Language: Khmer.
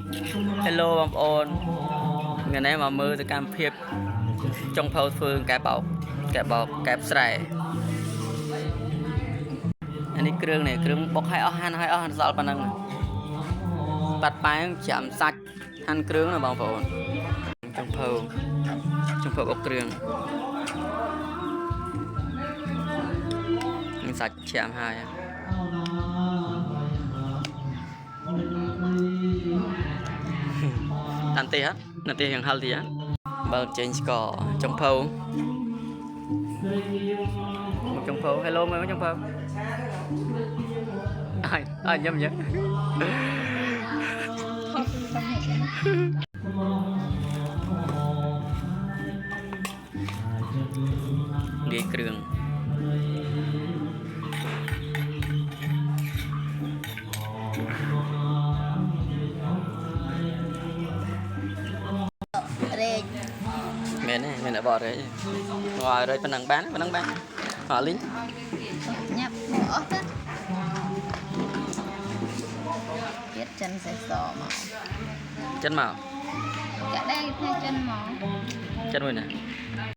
Helloបងប្អូនថ្ងៃនេះមកមើលសកម្មភាពចុងភៅធ្វើកែបោកកែបស្រែអានេះគ្រឿងនេះគ្រឿងបុកឲ្យអស់ហាន់ឲ្យអស់សល់ប៉ុណ្ណឹងបាត់ប៉ែងចាំសាច់ហាន់គ្រឿងណាបងប្អូនចុងភៅបុកគ្រឿងនឹងសាច់ចាំហើយតាន់ទេហ៎នាទីយ៉ាងហល់ទីហ៎បើចេញស្ករចុងភៅhello មើលចុងភៅអញញ៉ាំលាយគ្រឿងមែនអបអរេងរេប៉ុណ្ណឹងបានអត់លីងញ៉ាំអស់ទៅទៀតចិនសេសមកចិនមកចាក់ដែរផ្នែកចិនមកចិនមួយណា